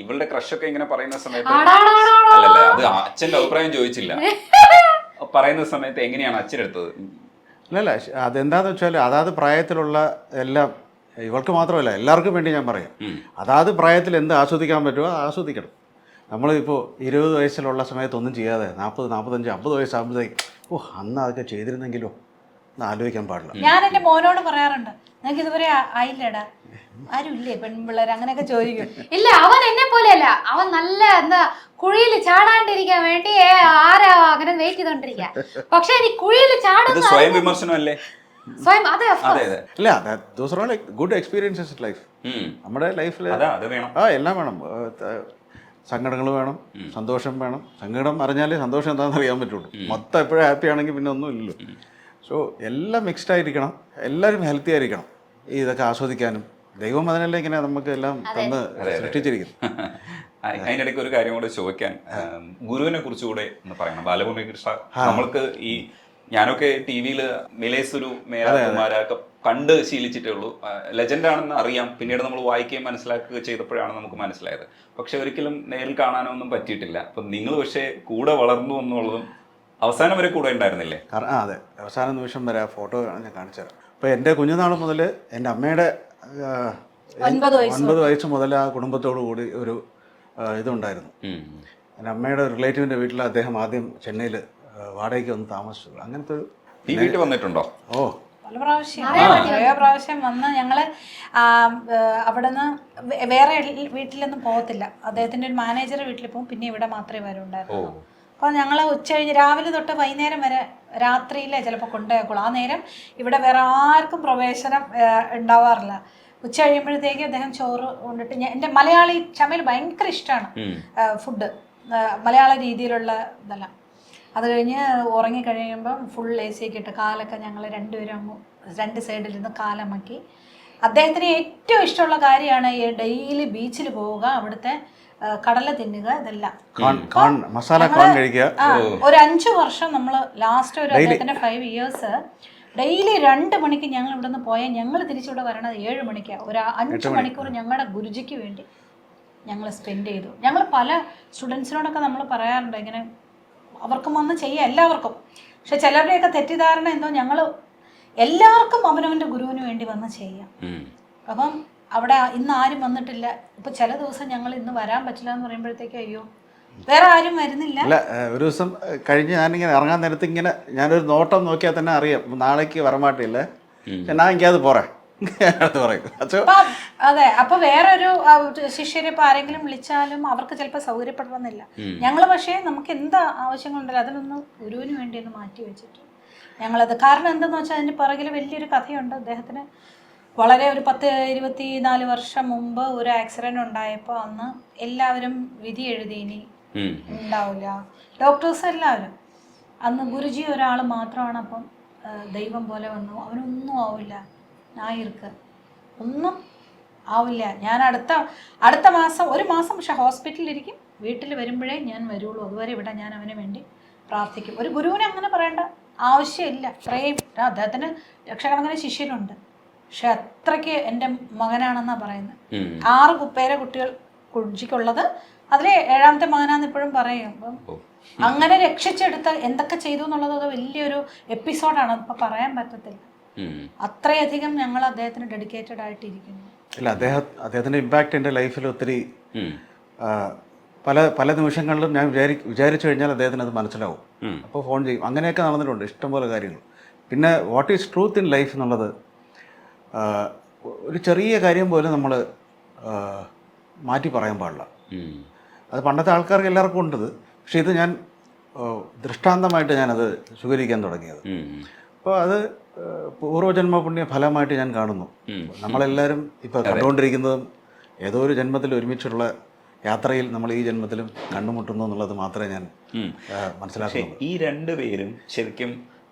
ഇവളുടെ ക്രഷൊക്കെ ഇങ്ങനെ പറയുന്ന സമയത്ത് അല്ലല്ല അത് അച്ഛന്റെ അഭിപ്രായം ചോദിച്ചില്ല. പറയുന്ന സമയത്ത് എങ്ങനെയാണ് അച്ഛനെടുത്തത്? അല്ലല്ല, അതെന്താന്ന് വെച്ചാൽ അതാത് പ്രായത്തിലുള്ള എല്ലാം ഇവൾക്ക് മാത്രമല്ല എല്ലാവർക്കും വേണ്ടി ഞാൻ പറയാം. അതാത് പ്രായത്തിൽ എന്ത് ആസ്വദിക്കാൻ പറ്റുമോ ആസ്വദിക്കണം. നമ്മളിപ്പോൾ 20 വയസ്സിലുള്ള സമയത്ത് ഒന്നും ചെയ്യാതെ 40, 45, 50 വയസ്സാകുമ്പോഴത്തേക്ക് അന്ന് അതൊക്കെ ചെയ്തിരുന്നെങ്കിലോ എന്ന് ആലോചിക്കാൻ പാടില്ല. ഞാൻ എൻ്റെ മോനോട് പറയാറുണ്ട്, നിനക്ക് ഇതുവരെ ആയില്ലടാ, ആരുമില്ലേ പെൺപിള്ളേർ അങ്ങനെയൊക്കെ ചോദിക്കും. ഇല്ല, അവൻ എന്നെ പോലെയല്ല. അവൻ നല്ല എന്താ കുഴിയിൽ ചാടാണ്ടിരിക്കാൻ വേണ്ടി ആരാ അങ്ങനെ വെയിറ്റ് ചെയ്തോണ്ടിരിക്കുക. പക്ഷെ എനിക്ക് കുഴിയിൽ ചാടുന്ന സ്വയം വിമർശനമല്ലേ? സ്വയം അതെ അല്ല, those are like good experiences life. നമ്മുടെ ലൈഫിൽ എല്ലാം വേണം. സങ്കടങ്ങൾ വേണം, സന്തോഷം വേണം. സങ്കടം അറിഞ്ഞാലേ സന്തോഷം എന്താണെന്ന് അറിയാൻ പറ്റുള്ളൂ. മൊത്തം എപ്പോഴും ഹാപ്പി ആണെങ്കിൽ പിന്നെ ഒന്നും ഇല്ലല്ലോ. സോ എല്ലാം മിക്സ്ഡ് ആയിരിക്കണം, എല്ലാവരും ഹെൽത്തി ആയിരിക്കണം ഇതൊക്കെ ആസ്വദിക്കാനും. ദൈവം അതിനല്ലേ ഇങ്ങനെ നമുക്ക് എല്ലാം തന്ന് സൃഷ്ടിച്ചിരിക്കുന്നു. അതിനിടയ്ക്ക് ഒരു കാര്യം കൂടെ ചോദിക്കാൻ, ഗുരുവിനെ കുറിച്ചുകൂടെ ഒന്ന് പറയണം. ബാലഭൂമി കൃഷ്ണ, നമ്മൾക്ക് ഈ ഞാനൊക്കെ ടി വിയിൽ മിലേസുരു മേരാകുമാരൊക്കെ കണ്ട് ശീലിച്ചിട്ടേ ഉള്ളൂ. ലെജൻഡാണെന്ന് അറിയാം, പിന്നീട് നമ്മൾ വായിക്കുകയും മനസ്സിലാക്കുകയും ചെയ്തപ്പോഴാണ് നമുക്ക് മനസ്സിലായത്. പക്ഷെ ഒരിക്കലും നേരിൽ കാണാനോ ഒന്നും പറ്റിയിട്ടില്ല. അപ്പം നിങ്ങൾ പക്ഷേ കൂടെ വളർന്നു എന്നുള്ളതും അവസാനം വരെ കൂടെ ഉണ്ടായിരുന്നില്ലേ? അതെ, അവസാന നിമിഷം വരെ ആ ഫോട്ടോ ഞാൻ കാണിച്ചു തരാം. അപ്പോൾ എൻ്റെ കുഞ്ഞുനാൾ മുതൽ എൻ്റെ അമ്മയുടെ 9 വയസ്സ് മുതൽ ആ കുടുംബത്തോടു കൂടി ഒരു ഇതുണ്ടായിരുന്നു. എൻ്റെ അമ്മയുടെ റിലേറ്റീവിൻ്റെ വീട്ടിൽ അദ്ദേഹം ആദ്യം ചെന്നൈയിൽ വാടകയ്ക്ക് വന്ന് താമസിച്ചു. അങ്ങനത്തെ ഒരു വീട്ടിൽ വന്നിട്ടുണ്ടോ? പല പ്രാവശ്യം വന്ന് ഞങ്ങൾ അവിടെ നിന്ന് വേറെ വീട്ടിലൊന്നും പോകത്തില്ല. അദ്ദേഹത്തിൻ്റെ ഒരു മാനേജർ വീട്ടിൽ പോകും, പിന്നെ ഇവിടെ മാത്രമേ വരുന്നുണ്ടായിരുന്നു. അപ്പോൾ ഞങ്ങൾ ഉച്ച കഴിഞ്ഞ് രാവിലെ തൊട്ട് വൈകുന്നേരം വരെ രാത്രിയിലെ ചിലപ്പോൾ കൊണ്ടുപോയപ്പോൾ ആ നേരം ഇവിടെ വേറെ ആർക്കും പ്രവേശനം ഉണ്ടാവാറില്ല. ഉച്ച കഴിയുമ്പോഴത്തേക്ക് അദ്ദേഹം ചോറ് കൊണ്ടിട്ട് എൻ്റെ മലയാളി ചമയിൽ ഭയങ്കര ഇഷ്ടമാണ് ഫുഡ്, മലയാള രീതിയിലുള്ള ഇതെല്ലാം. അത് കഴിഞ്ഞ് ഉറങ്ങിക്കഴിയുമ്പം ഫുൾ AC ഒക്കെ ഇട്ട് കാലൊക്കെ ഞങ്ങൾ രണ്ടുപേരും അങ്ങ് 2 സൈഡിലിരുന്ന് കാലമാക്കി. അദ്ദേഹത്തിന് ഏറ്റവും ഇഷ്ടമുള്ള കാര്യമാണ് ഈ ഡെയിലി ബീച്ചിൽ പോവുക, അവിടുത്തെ കടല തിന്നുക, ഇതെല്ലാം. ഒരു 5 വർഷം നമ്മൾ ലാസ്റ്റ് ഒരു അദ്ദേഹത്തിൻ്റെ 5 ഇയേഴ്സ് ഡെയിലി 2 മണിക്ക് ഞങ്ങൾ ഇവിടെ നിന്ന് പോയാൽ ഞങ്ങൾ തിരിച്ചിവിടെ വരണത് 7 മണിക്കാണ്. ഒരു 5 മണിക്കൂർ ഞങ്ങളുടെ ഗുരുജിക്ക് വേണ്ടി ഞങ്ങൾ സ്പെൻഡ് ചെയ്തു. ഞങ്ങൾ പല സ്റ്റുഡൻസിനോടൊക്കെ നമ്മൾ പറയാറുണ്ട് ഇങ്ങനെ അവർക്കും വന്ന് ചെയ്യാം എല്ലാവർക്കും. പക്ഷെ ചിലരുടെയൊക്കെ തെറ്റിദ്ധാരണ എന്തോ ഞങ്ങൾ എല്ലാവർക്കും അവനവൻ്റെ ഗുരുവിന് വേണ്ടി വന്ന് ചെയ്യാം. അപ്പം അവിടെ ഇന്ന് ആരും വന്നിട്ടില്ല. ഇപ്പം ചില ദിവസം ഞങ്ങൾ ഇന്ന് വരാൻ പറ്റില്ല എന്ന് പറയുമ്പോഴത്തേക്കും അയ്യോ വേറെ ആരും വരുന്നില്ല. അല്ല, ഒരു ദിവസം കഴിഞ്ഞ് ഞാനിങ്ങനെ ഇറങ്ങാൻ നേരത്ത് ഇങ്ങനെ ഞാനൊരു നോട്ടം നോക്കിയാൽ തന്നെ അറിയാം നാളേക്ക് വരമാട്ടില്ല, ഞാൻ എനിക്കത് പോറേ പറയും. അതെ, അപ്പൊ വേറൊരു ശിഷ്യരെ ഇപ്പൊ ആരെങ്കിലും വിളിച്ചാലും അവർക്ക് ചിലപ്പോൾ സൗകര്യപ്പെടണമെന്നില്ല. ഞങ്ങൾ പക്ഷേ നമുക്ക് എന്താ ആവശ്യങ്ങളുണ്ടല്ലോ അതിനൊന്ന് ഗുരുവിന് വേണ്ടി ഒന്ന് മാറ്റി വെച്ചിട്ട് ഞങ്ങളത്. കാരണം എന്തെന്ന് വെച്ചാൽ അതിന്റെ പിറകിൽ വലിയൊരു കഥയുണ്ട്. അദ്ദേഹത്തിന് വളരെ ഒരു 10-24 വർഷം മുമ്പ് ഒരു ആക്സിഡന്റ് ഉണ്ടായപ്പോൾ അന്ന് എല്ലാവരും വിധി എഴുതി ഇനി ഉണ്ടാവില്ല, ഡോക്ടേഴ്സ് എല്ലാവരും. അന്ന് ഗുരുജി ഒരാൾ മാത്രമാണ്. അപ്പം ദൈവം പോലെ വന്നു, അവനൊന്നും ആവില്ല, ഞായർക്ക് ഒന്നും ആവില്ല. ഞാൻ അടുത്ത മാസം 1 മാസം പക്ഷെ ഹോസ്പിറ്റലിലിരിക്കും, വീട്ടിൽ വരുമ്പോഴേ ഞാൻ വരുള്ളൂ. അതുവരെ ഇവിടെ ഞാൻ അവന് വേണ്ടി പ്രാർത്ഥിക്കും. ഒരു ഗുരുവിനെ അങ്ങനെ പറയേണ്ട ആവശ്യമില്ല. അത്രയും അദ്ദേഹത്തിന് ലക്ഷക്കണക്കിന് ശിഷ്യരുണ്ട്, പക്ഷെ അത്രയ്ക്ക് എൻ്റെ മകനാണെന്നാണ് പറയുന്നത്. 6 പേരെ കുട്ടികൾ കുഞ്ചിക്കുള്ളത്, അതിൽ 7ാമത്തെ മകനാന്ന് ഇപ്പോഴും പറയും. അപ്പം അങ്ങനെ രക്ഷിച്ചെടുത്ത് എന്തൊക്കെ ചെയ്തു എന്നുള്ളത് അത് വലിയൊരു എപ്പിസോഡാണ്, ഇപ്പം പറയാൻ പറ്റത്തില്ല. അത്രയധികം ഞങ്ങൾ അദ്ദേഹത്തിന് ഡെഡിക്കേറ്റഡ് ആയിട്ടിരിക്കുന്നു. ഇല്ല, അദ്ദേഹത്തിൻ്റെ ഇമ്പാക്റ്റ് എൻ്റെ ലൈഫിൽ ഒത്തിരി പല നിമിഷങ്ങളിലും ഞാൻ വിചാരിച്ചു കഴിഞ്ഞാൽ അദ്ദേഹത്തിന് അത് മനസ്സിലാവും. അപ്പോൾ ഫോൺ ചെയ്യും. അങ്ങനെയൊക്കെ നടന്നിട്ടുണ്ട് ഇഷ്ടംപോലെ കാര്യങ്ങൾ. പിന്നെ what is truth in life എന്നുള്ളത് ഒരു ചെറിയ കാര്യം പോലും നമ്മൾ മാറ്റി പറയാൻ പാടില്ല. അത് പണ്ടത്തെ ആൾക്കാർക്ക് എല്ലാവർക്കും ഉണ്ടത്, പക്ഷെ ഇത് ഞാൻ ദൃഷ്ടാന്തമായിട്ട് ഞാനത് സ്വീകരിക്കാൻ തുടങ്ങിയത്. അപ്പോൾ അത് പൂർവ്വജന്മ പുണ്യ ഫലമായിട്ട് ഞാൻ കാണുന്നു. നമ്മളെല്ലാവരും ഇപ്പോൾ കണ്ടുകൊണ്ടിരിക്കുന്നതും ഏതോ ഒരു ജന്മത്തിൽ ഒരുമിച്ചുള്ള യാത്രയിൽ നമ്മൾ ഈ ജന്മത്തിലും കണ്ടുമുട്ടുന്നു എന്നുള്ളത് മാത്രമേ ഞാൻ മനസ്സിലാക്കുന്നു. ഈ 2 പേരും ശരിക്കും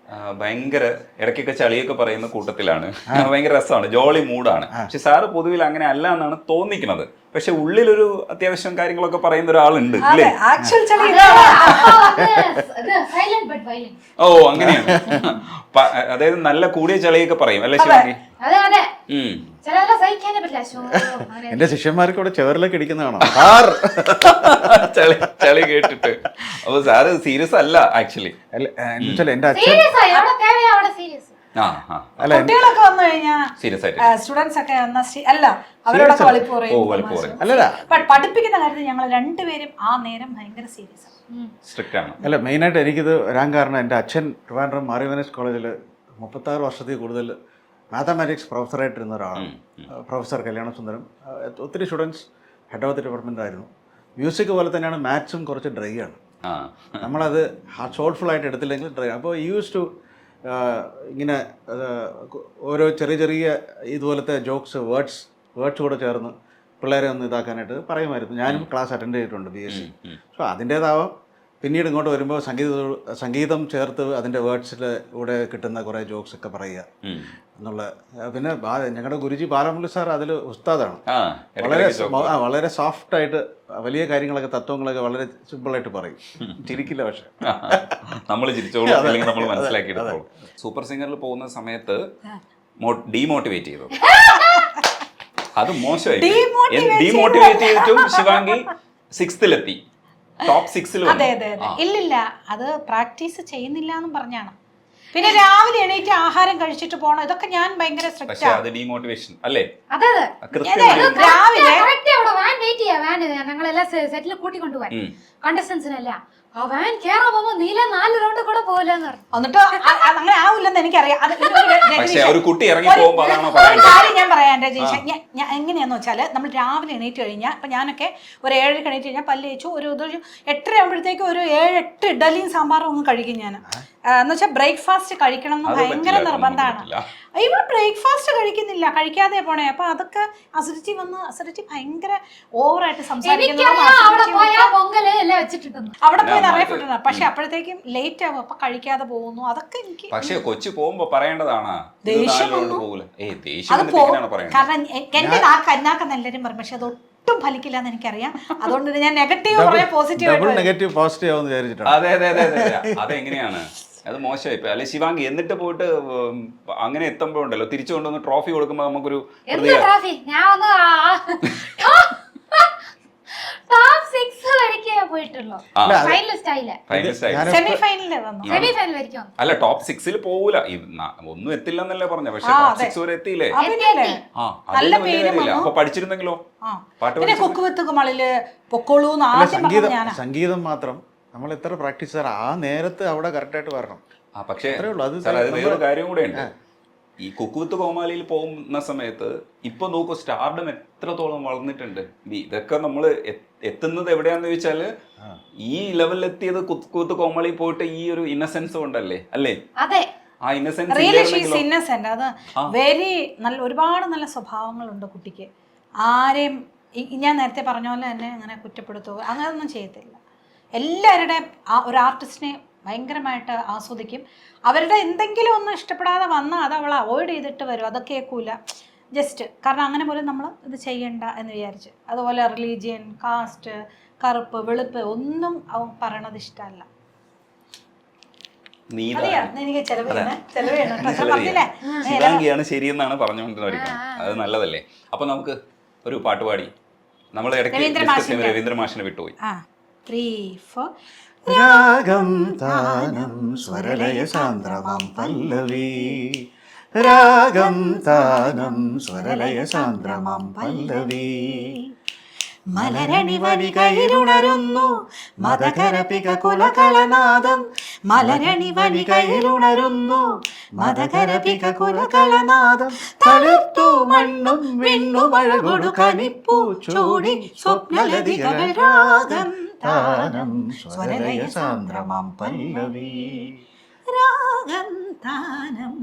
ഭയങ്കര ഇടയ്ക്കൊക്കെ ചളിയൊക്കെ പറയുന്ന കൂട്ടത്തിലാണ്. ഭയങ്കര രസമാണ്, ജോളി മൂഡാണ്. പക്ഷെ സാറ് പൊതുവിൽ അങ്ങനെ അല്ല എന്നാണ് തോന്നിക്കുന്നത്. പക്ഷെ ഉള്ളിലൊരു അത്യാവശ്യം കാര്യങ്ങളൊക്കെ പറയുന്ന ഒരാളുണ്ട് അല്ലേ? ഓ, അങ്ങനെയാണ്. അതായത് നല്ല കൂടിയ ചളിയൊക്കെ പറയും അല്ലേ ശിവാനി? ചിലതെല്ലാം സഹിക്കാനേ പറ്റില്ല. ശോ, അങ്ങനെ. എൻ്റെ ശിഷ്യന്മാർക്ക് ഇവിടെ ചെവറിലേക്ക് ഇടിക്കുന്നതാണോ സാർ? ചളി കേട്ടിട്ട്. അപ്പൊ സാറ് സീരിയസ് അല്ല ആക്ച്വലി. അല്ല എന്നുവെച്ചാൽ എൻ്റെ അച്ഛൻ Serious ആയി, അവിടെ தேவையா അവിടെ സീരിയസ്? അല്ല കുട്ടികളൊക്കെ വന്നു കഴിഞ്ഞാൽ സീരിയസ് ആയിട്ട് സ്റ്റുഡൻസ് ഒക്കെ അല്ല അവരോടൊക്കെ വളിപ്പ് വളിപ്പ് പറയും. അല്ലല്ല പഠിപ്പിക്കുന്ന കാര്യത്തിൽ ഞങ്ങൾ രണ്ടുപേരും ആ നേരം ഭയങ്കര സീരിയസ് ആണ്. സ്ട്രിക്റ്റ് ആണ്. അല്ല മെയിനായിട്ട് എനിക്കിത് വരാൻ കാരണം എൻ്റെ അച്ഛൻ ട്രിവാൻഡ്രം മാറിവനസ് കോളേജിൽ 36 വർഷത്തിൽ കൂടുതൽ മാത്തമാറ്റിക്സ് പ്രൊഫസറായിട്ടിരുന്ന ഒരാളാണ്. പ്രൊഫസർ കല്യാണസുന്ദരം. ഒത്തിരി students head of the department ആയിരുന്നു. മ്യൂസിക് പോലെ തന്നെയാണ് മാത്സും കുറച്ച് ഡ്രൈ ആണ്. നമ്മളത് സോൾഫുൾ ആയിട്ട് എടുത്തില്ലെങ്കിൽ ഡ്രൈ. അപ്പോൾ യൂസ് ടു ഇങ്ങനെ ഓരോ ചെറിയ ചെറിയ ഇതുപോലത്തെ ജോക്സ് വേർഡ്സ് കൂടെ ചേർന്ന് പിള്ളേരെ ഒന്ന് ഇതാക്കാനായിട്ട് പറയുമായിരുന്നു. ഞാനും ക്ലാസ് അറ്റൻഡ് ചെയ്തിട്ടുണ്ട് BSc. സോ അതിൻ്റേതാവാം പിന്നീട് ഇങ്ങോട്ട് വരുമ്പോൾ സംഗീതം ചേർത്ത് അതിൻ്റെ വേർഡ്സിൽ കൂടെ കിട്ടുന്ന കുറേ ജോക്സ് ഒക്കെ പറയുക എന്നുള്ള. പിന്നെ ഞങ്ങളുടെ ഗുരുജി ബാലമുരളി സാർ അതിൽ ഉസ്താദാണ്. വളരെ സോഫ്റ്റായിട്ട് വലിയ കാര്യങ്ങളൊക്കെ തത്വങ്ങളൊക്കെ വളരെ സിമ്പിളായിട്ട് പറയും. ചിരിക്കില്ല പക്ഷെ നമ്മൾ ചിരിച്ചോളൂ, അല്ലെങ്കിൽ നമ്മൾ മനസ്സിലാക്കിയെടുത്തോളൂ. സൂപ്പർ സിംഗറിൽ പോകുന്ന സമയത്ത് ഡീമോട്ടിവേറ്റ് ചെയ്തു. അത് മോശമായി. ഡീമോട്ടിവേറ്റ് ചെയ്തിട്ടും ശിവാംഗി 6th ടോപ്പ് 6 അതെ അതെ അതെ. ഇല്ലില്ല, അത് പ്രാക്ടീസ് ചെയ്യുന്നില്ല എന്നും പറഞ്ഞാണ്. പിന്നെ രാവിലെ എണീറ്റ് ആഹാരം കഴിച്ചിട്ട് പോകണം, ഇതൊക്കെ ഞാൻ ഭയങ്കര പക്ഷേ അത് ഡീമോട്ടിവേഷൻ അല്ലേ? അതെ അതെ. രാവിലെ അവിടെ വാൻ വെയിറ്റ് ചെയ്യാ. വാൻ ഞങ്ങളെല്ലാം സെറ്റിൽ കൂട്ടിക്കൊണ്ടുപോകാൻ കണ്ടസ്റ്റൻസിനെല്ലാം. ആ വാൻ കേറാൻ പോകുമ്പോ നീല 4 റൗണ്ട് കൂടെ പോകില്ലെന്ന് പറഞ്ഞു. എന്നിട്ട് അങ്ങനെ ആവില്ലെന്ന് എനിക്കറിയാം. ഒരു കുട്ടി ഇറങ്ങി പോകുമ്പോൾ ഒരു കാര്യം ഞാൻ പറയാം രജീഷ. ഞാൻ എങ്ങനെയാന്ന് വെച്ചാല് നമ്മൾ രാവിലെ എണീറ്റ് കഴിഞ്ഞാൽ ഇപ്പൊ ഞാനൊക്കെ ഒരു 7 എണീറ്റ് കഴിഞ്ഞാൽ പല്ല് വെച്ചു ഒരു 8 ആകുമ്പോഴത്തേക്ക് ഒരു 7-8 ഇഡലിയും സാമ്പാറും ഒന്നും കഴിക്കും ഞാൻ. എന്ന് വെച്ചാൽ ബ്രേക്ക്ഫാസ്റ്റ് കഴിക്കണം എന്ന് ഭയങ്കര നിർബന്ധമാണ്. ഇവിടെ ബ്രേക്ക്ഫാസ്റ്റ് കഴിക്കുന്നില്ല, കഴിക്കാതെ പോണേ. അപ്പൊ അതൊക്കെ അസിഡിറ്റി ഭയങ്കര ഓവറായിട്ട് സംസാരിക്കുന്നത്. അവിടെ പോയി നിറയെ ഫുഡ്, പക്ഷെ അപ്പോഴത്തേക്കും ലേറ്റ് ആവും, അപ്പൊ കഴിക്കാതെ പോകുന്നു. അതൊക്കെ എനിക്ക് പക്ഷെ കൊച്ചു പോകുമ്പോ പറയേണ്ടതാണ്. കാരണം എന്റെ നാക്കെന്നാക്കെന്ന് എല്ലാരും പറയും, പക്ഷെ അത് ഒട്ടും ഫലിക്കില്ല എന്ന് എനിക്കറിയാം. അതുകൊണ്ട് ഞാൻ നെഗറ്റീവ് പറയാൻ പോസിറ്റീവ് അതെ അതെ അതെ അതെ. അതെങ്ങനെയാണ് അത് മോശമായി പോയി. അല്ലെ ശിവാംഗി എന്നിട്ട് പോയിട്ട് അങ്ങനെ എത്തുമ്പോഴുണ്ടല്ലോ തിരിച്ചു കൊണ്ടുവന്ന് ട്രോഫി കൊടുക്കുമ്പോ നമുക്കൊരു അല്ല ടോപ്പ് 6 പോകൂല, ഒന്നും എത്തില്ലെന്നല്ലേ പറഞ്ഞ. പക്ഷെ ടോപ്പ് 6 വരെ എത്തിയില്ലേ? അപ്പൊ പഠിച്ചിരുന്നെങ്കിലോ സംഗീതം മാത്രം നമ്മൾ എത്ര പ്രാക്ടീസ് ചെയ്യാറ് ആ നേരത്ത് അവിടെ കറക്റ്റായിട്ട് വരണം. പക്ഷേ വേറൊരു കാര്യം കൂടെ ഉണ്ട്. ഈ കുക്ക് വിത്ത് കോമാളിയിൽ പോകുന്ന സമയത്ത് ഇപ്പൊ നോക്കൂ സ്റ്റാർഡം എത്രത്തോളം വളർന്നിട്ടുണ്ട്. ഇതൊക്കെ നമ്മൾ എത്തുന്നത് എവിടെയാന്ന് ചോദിച്ചാല് ഈ ലെവലിൽ എത്തിയത് കുക്ക് വിത്ത് കോമാളിയിൽ പോയിട്ട് ഈ ഒരു ഇന്നസെൻസ് കൊണ്ടല്ലേ അല്ലേ? ആ ഇന്നസെൻസ് അത് വെരി നല്ല ഒരുപാട് നല്ല സ്വഭാവങ്ങളുണ്ട് കുട്ടിക്ക്. ആരെയും ഞാൻ നേരത്തെ പറഞ്ഞ പോലെ തന്നെ അങ്ങനെ കുറ്റപ്പെടുത്തുക അങ്ങനെയൊന്നും ചെയ്യത്തില്ല. എല്ലാവരുടെയും ഒരു ആർട്ടിസ്റ്റിനെ ഭയങ്കരമായിട്ട് ആസ്വദിക്കും. അവരുടെ എന്തെങ്കിലും ഒന്നും ഇഷ്ടപ്പെടാതെ വന്നാൽ അത് അവൾ അവോയ്ഡ് ചെയ്തിട്ട് വരും. അതൊക്കെ കേൾക്കൂല ജസ്റ്റ്. കാരണം അങ്ങനെ പോലും നമ്മൾ ഇത് ചെയ്യണ്ട എന്ന് വിചാരിച്ച്. അതുപോലെ റിലീജിയൻ, കാസ്റ്റ്, കറുപ്പ്, വെളുപ്പ് ഒന്നും അവൻ പറയണത് ഇഷ്ടമല്ല. ശിവാംഗിയാണ് ശരിയെന്നാണ് പറഞ്ഞുകൊണ്ടിരിക്കുന്നത്. അത് നല്ലതല്ലേ? അപ്പൊ നമുക്ക് ഒരു പാട്ട് പാടി. നമ്മൾ ഇടയ്ക്ക് രവീന്ദ്ര മാഷിനെ വിട്ടുപോയി. 3, 4 രാഗം താനം സ്വരലയ സാന്ദ്രമം പല്ലവി. രാഗം താനം സ്വരലയ സാന്ദ്രമം പല്ലവി. മലരണി വനികയിലുണരുന്നു മദകരപിക കുലകളനാദം. മലരണി വനികയിലുണരുന്നു മദകരപിക കുലകളനാദം. തളിർത്തു മണ്ണും വിണ്ണും അഴകൊടു കനിപ്പൂ ചൂടി സ്വപ്നലതികൾ. രാഗം താനം സ്വരലയ സാന്ദ്രമം പല്ലവി. രാഗം താനം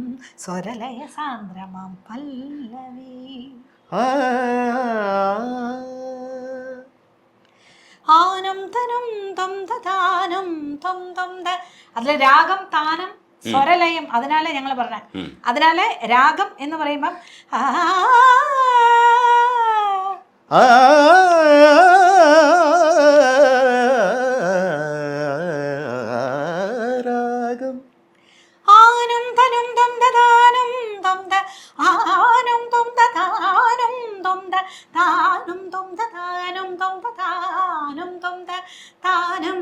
സ്വരലയ സാന്ദ്രമം പല്ലവി. ആനം തനം തം താനം തം തം. അതിലെ രാഗം താനം സ്വരലയം. അതിനാലെ ഞങ്ങൾ പറഞ്ഞ അതിനാലെ രാഗം എന്ന് പറയുമ്പം രാഗം ആനം തനം തം താനം തം ആനം തം താനം താനം.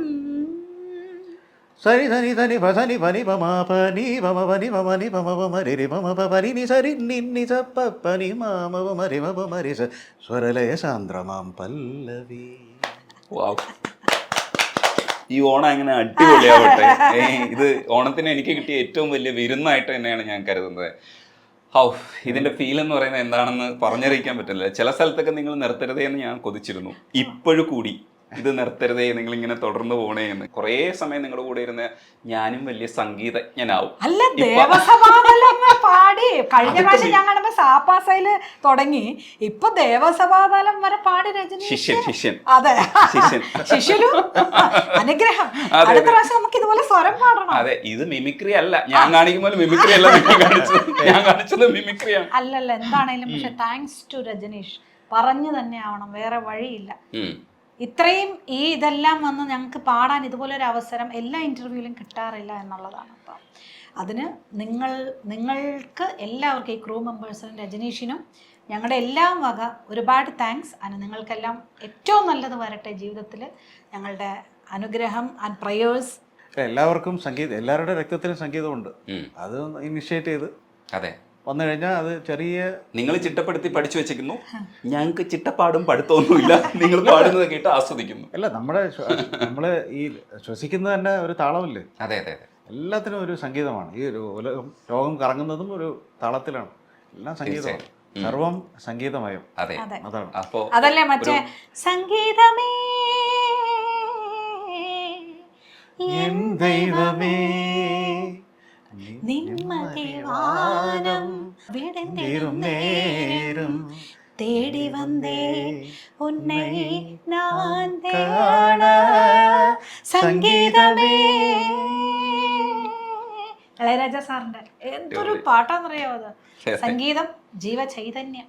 സരി ധനി ധനി പനി പനി പമ പനി പമ പനി പമ നി പമ പമ രി പമ പ പനി നി സരി നി നി സ പ പനി മാമ പമ രി പമ പമ രി സ സ്വരലയ സാന്ദ്രമാം പല്ലവി. വാവ്. ഈ ഓണം അങ്ങനെ അടിപൊളിയാവട്ടെ. ഇത് ഓണത്തിന് എനിക്ക് കിട്ടിയ ഏറ്റവും വലിയ വിരുന്നായിട്ട് തന്നെയാണ് ഞാൻ കരുതുന്നത്. ഇതിന്റെ ഫീൽ എന്ന് പറയുന്നത് എന്താണെന്ന് പറഞ്ഞറിയിക്കാൻ പറ്റില്ല. ചില സ്ഥലത്തൊക്കെ നിങ്ങൾ നിർത്തരുതേ എന്ന് ഞാൻ കൊതിച്ചിരുന്നു. ഇപ്പോഴും കൂടി ഇത് നിർത്തരുതേ, നിങ്ങൾ ഇങ്ങനെ തുടർന്ന് പോണേ എന്ന്. കുറേ സമയം നിങ്ങളുടെ കൂടെ ഇരുന്ന് ഞാനും വലിയ സംഗീതജ്ഞനാവും. അല്ല, ദേവസഭാതലം പാടി കഴിഞ്ഞ പ്രാവശ്യം ഞാൻ കാണുമ്പോ സാപ്പാസയില് തുടങ്ങി, ഇപ്പൊ ദേവസഭാതലം വരെ പാടി രജനി. ശിഷ്യൻ. അതെ, ശിഷ്യനും അനുഗ്രഹം. അടുത്ത പ്രാവശ്യം നമുക്ക് ഇതുപോലെ സ്വരം പാടണം. അതെ, ഇത് മിമിക്രി അല്ല. ഞാൻ കാണിക്കുമ്പോൾ മിമിക്രി അല്ല, ഞാൻ കാണിച്ചത് മിമിക്രിയാണ്. അല്ലല്ല, എന്താണേലും പക്ഷെ താങ്ക്സ് ടു രജനീഷ്. പറഞ്ഞു തന്നെ ആവണം, വേറെ വഴിയില്ല. ഇത്രയും ഈ ഇതെല്ലാം വന്ന് ഞങ്ങൾക്ക് പാടാൻ ഇതുപോലൊരു അവസരം എല്ലാ ഇൻ്റർവ്യൂവിലും കിട്ടാറില്ല എന്നുള്ളതാണ്. അപ്പം അതിന് നിങ്ങൾക്ക് എല്ലാവർക്കും, ഈ ക്രൂ മെമ്പേഴ്സിനും രജനീഷിനും ഞങ്ങളുടെ എല്ലാം വക ഒരുപാട് താങ്ക്സ്. അതിന് നിങ്ങൾക്കെല്ലാം ഏറ്റവും നല്ലത് വരട്ടെ ജീവിതത്തിൽ. ഞങ്ങളുടെ അനുഗ്രഹം ആൻഡ് പ്രയേഴ്സ്. എല്ലാവർക്കും എല്ലാവരുടെ രക്തത്തിലും സംഗീതമുണ്ട്. അത് ഇനിഷ്യേറ്റ് ചെയ്ത് അതെ വന്നു കഴിഞ്ഞാൽ അത് ചെറിയ നിങ്ങൾ ചിട്ടപ്പെടുത്തി പഠിച്ചു വെച്ചിരിക്കുന്നു. ഞങ്ങൾക്ക് ചിട്ടപ്പാടും പഠിത്തമൊന്നുമില്ല. നിങ്ങൾ പാടുന്നത് കേട്ട് ആസ്വദിക്കുന്നു. അല്ല, നമ്മള് ഈ ശ്വസിക്കുന്നത് തന്നെ ഒരു താളമല്ലേ? അതെ അതെ അതെ, എല്ലാത്തിനും ഒരു സംഗീതമാണ്. ഈ ഒരു ലോകം കറങ്ങുന്നതും ഒരു താളത്തിലാണ്. എല്ലാം സംഗീതമാണ്. സർവം സംഗീതമയം. അതെ, അതാണ്. അപ്പോ അതല്ലേ മറ്റേ സംഗീതമേ എൻ ദൈവമേ നിന്മതിവാനം നേരം തേടി വന്നേ ഉന്നെ ഞാൻ തേട സംഗീതമേ. ഇളയരാജ സാറിന്റെ എന്തൊരു പാട്ടാന്നറിയാവോ അത്? സംഗീതം ജീവചൈതന്യം.